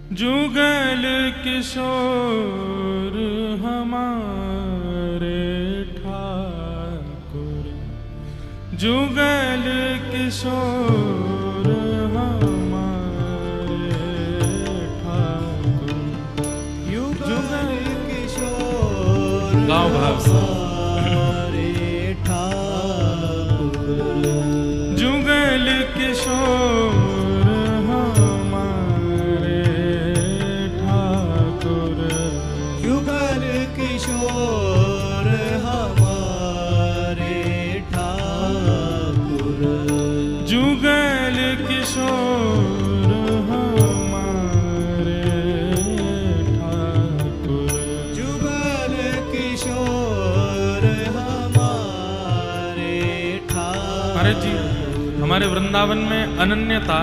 जुगल किशोर हमारे ठाकुर, जुगल किशोर हमारे ठाकुर, जुगल किशोर गाँव भाव हमारे ठाकुर, जुगल किशोर जुगल किशोर हमारे ठाकुर, जुगल किशोर हमारे ठाकुर। महाराज जी, हमारे वृंदावन में अनन्यता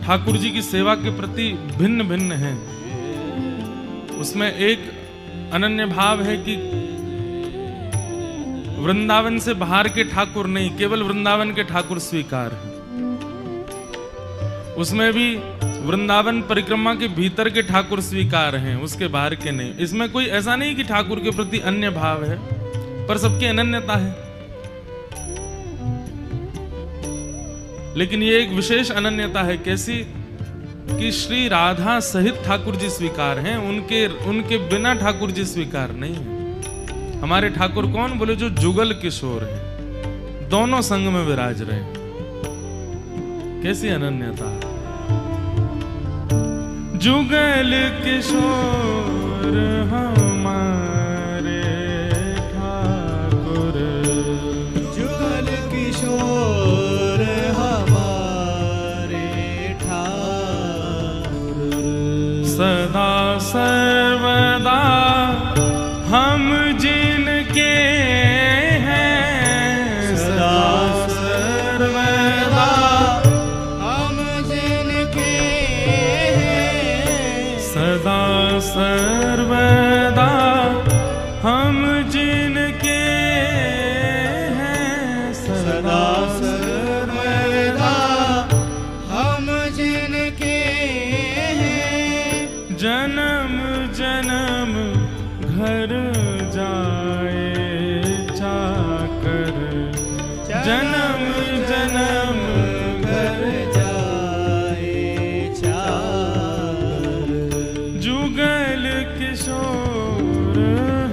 ठाकुर जी की सेवा के प्रति भिन्न भिन्न है। उसमें एक अनन्य भाव है कि वृंदावन से बाहर के ठाकुर नहीं, केवल वृंदावन के ठाकुर स्वीकार हैं। उसमें भी वृंदावन परिक्रमा के भीतर के ठाकुर स्वीकार हैं, उसके बाहर के नहीं। इसमें कोई ऐसा नहीं कि ठाकुर के प्रति अन्य भाव है, पर सबकी अनन्यता है। लेकिन ये एक विशेष अनन्यता है। कैसी? कि श्री राधा सहित ठाकुर जी स्वीकार हैं, उनके बिना ठाकुर जी स्वीकार नहीं है। हमारे ठाकुर कौन? बोले जो जुगल किशोर है, दोनों संग में विराज रहे हैं। कैसी अनन्यता! जुगल किशोर हमारे ठाकुर, जुगल किशोर हमारे ठाकुर, सदा सर्वदा हम जिनके हैं, सदा सर्वदा हम जिनके हैं, सदा सर्वदा हम जिनके हैं, सदा सर्वदा हम जिनके हैं। जन्म जन्म घर जाए चाकर, जन्म जन्म घर जाए चाकर, जुगल किशोर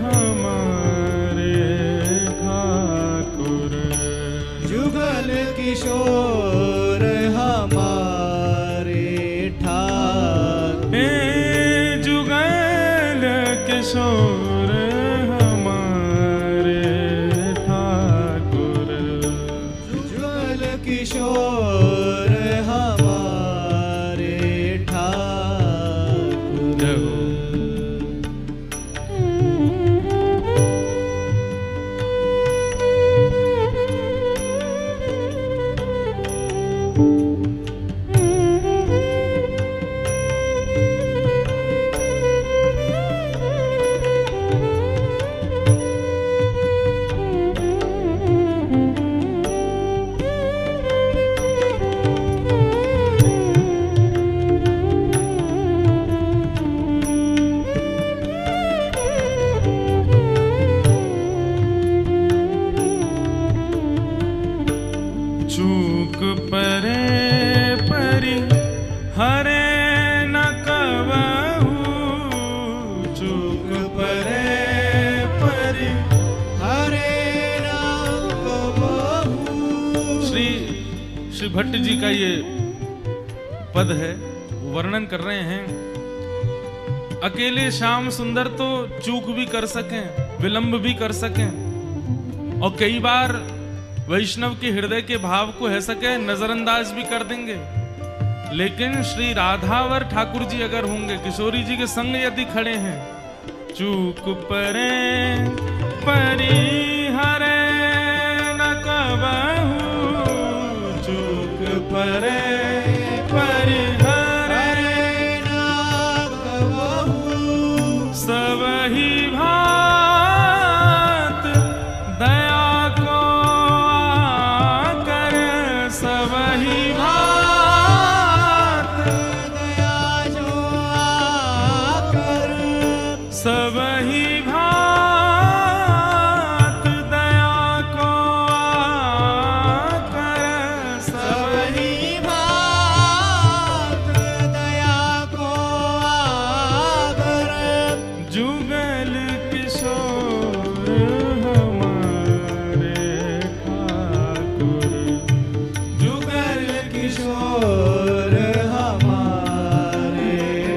हमारे ठाकुर, जुगल किशोर हमारे ठाकुर, जुगल किशोर हमारे ठाकुर, जुगल किशोर हमारे ठाकुर। चूक परे परि हरे न कबहू, चूक परे परि हरे न कबहू। श्री भट्ट जी का ये पद है, वर्णन कर रहे हैं। अकेले श्याम सुंदर तो चूक भी कर सकें, विलंब भी कर सकें, और कई बार वैष्णव के हृदय के भाव को है सके नजरअंदाज भी कर देंगे। लेकिन श्री राधावर ठाकुर जी अगर होंगे, किशोरी जी के संग यदि खड़े हैं, चूक परे परि हरे न कबहू, चूक परे परि हरे न कबहू, सबहि भात दया सबहि भात दया सब ही भांत दया को आकर, सब ही भांत दया को आकर, जुगल किशोर हमारे ठाकुर, जुगल किशोर हमारे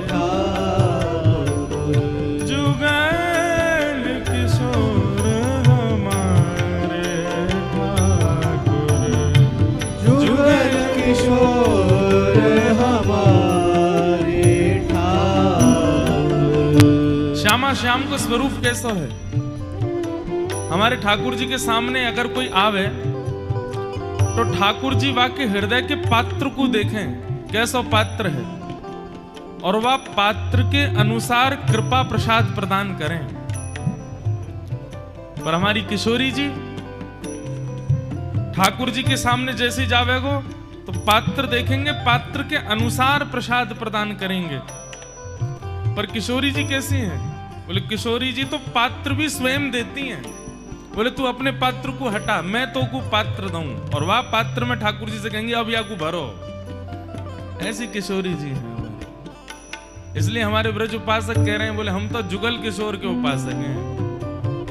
ठाकुर, जुगल किशोर हमारे ठाकुर, जुगल किशोर हमारे ठाकुर। श्यामा श्याम को स्वरूप कैसा है? हमारे ठाकुर जी के सामने अगर कोई आवे तो ठाकुर जी वाके हृदय के पात्र को देखें कैसा पात्र है, और वह पात्र के अनुसार कृपा प्रसाद प्रदान करें। पर हमारी किशोरी जी ठाकुर जी के सामने जैसे जावेगो तो पात्र देखेंगे, पात्र के अनुसार प्रसाद प्रदान करेंगे। पर किशोरी जी कैसी हैं? बोले किशोरी जी तो पात्र भी स्वयं देती हैं। बोले तू अपने पात्र को हटा, मैं तो को पात्र दूं, और वह पात्र में ठाकुर जी से कहेंगे अब या को भरो। ऐसी किशोरी जी हैं। इसलिए हमारे ब्रज उपासक कह रहे हैं, बोले हम तो जुगल किशोर के उपासक हैं,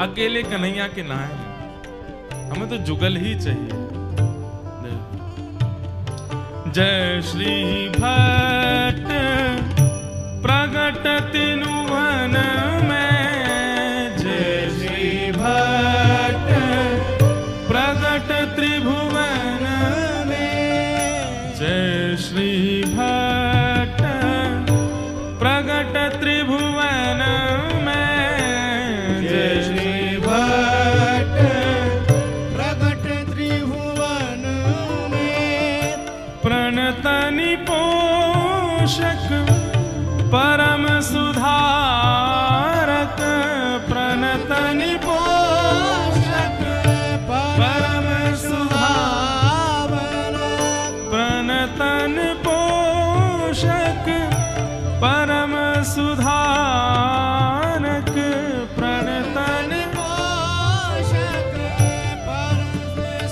अकेले कन्हैया के ना हैं, हमें तो जुगल ही चाहिए। जय श्री भट्ट प्रगट तिनुवन में, जय श्री भट्ट प्रगट त्रिभुवन में, जय श्री भट्ट प्रगट त्रिभुवन में, जय श्री भट्ट प्रगट त्रिभुवन में, प्रणतनि पोषक परम सुधारक, प्रणतनि पोषक परम सुहावन, प्रणतन पोषक परम सुधारक, प्रणतन पोषक परम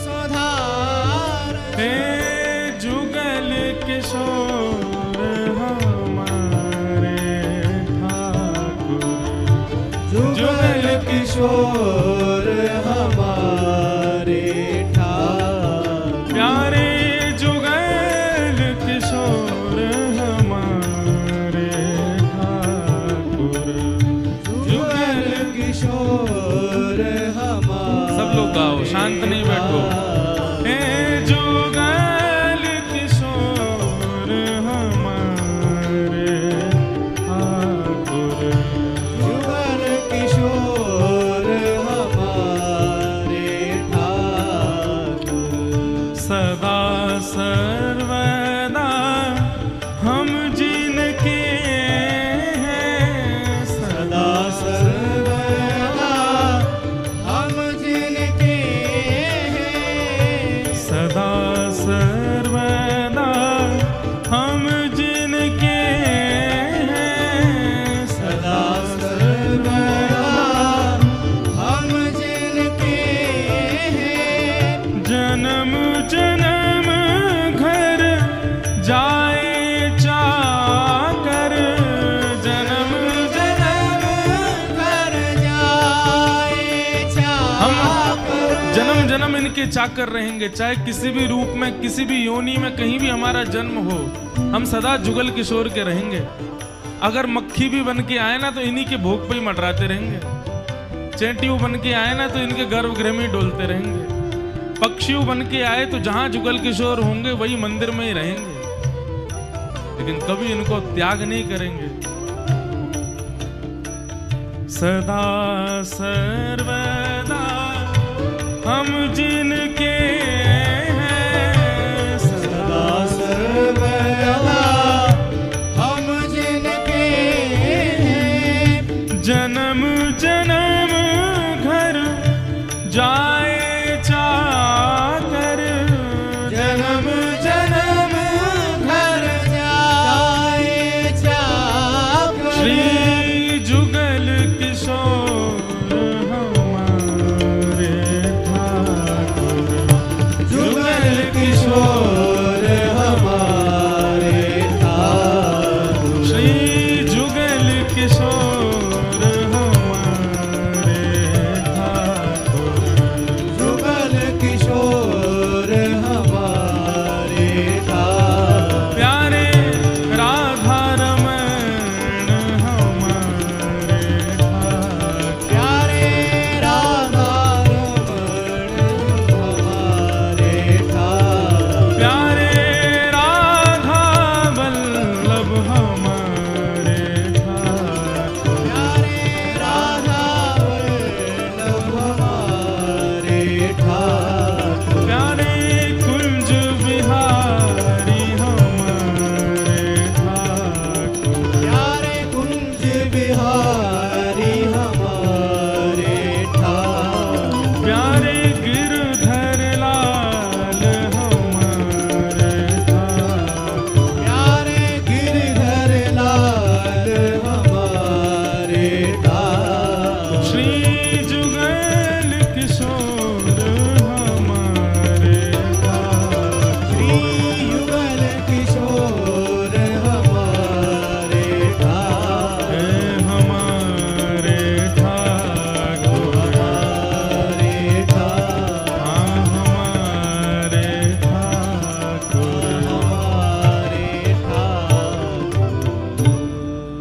सुधारक, हे जुगल किशोर हमारे ठाकुर, जुगल किशोर हमारे ठाकुर, प्यारे जुगल किशोर हमारे ठाकुर, जुगल किशोर हमारे। सब लोग गाओ, शांत नहीं बैठो। हे जुगल किशोर हमारे ठाकुर, जुगल किशोर हमारे ठाकुर, सदा सर्वदा हम जिनके हैं, सदा सर्वदा हम जिनके हैं, सदा सर्वदा हम जिनके हैं, सदा सर्वदा हम जिनके हैं, जन्म जन्म घर जाए चाकर, जन्म जन्म कर जाए चाकर, जन्म जन्म इनके चाकर रहेंगे, चाहे किसी भी रूप में, किसी भी योनि में, कहीं भी हमारा जन्म हो, हम सदा जुगल किशोर के रहेंगे। अगर मक्खी भी बन के आए ना तो इन्हीं के भोग पे ही मंडराते रहेंगे, चेंटियों बन के आए ना तो इनके गर्भगृह में ही डोलते रहेंगे, पक्षियों बन के आए तो जहां जुगल किशोर होंगे वही मंदिर में ही रहेंगे, लेकिन कभी इनको त्याग नहीं करेंगे। सदा सर्वदा हम जिनके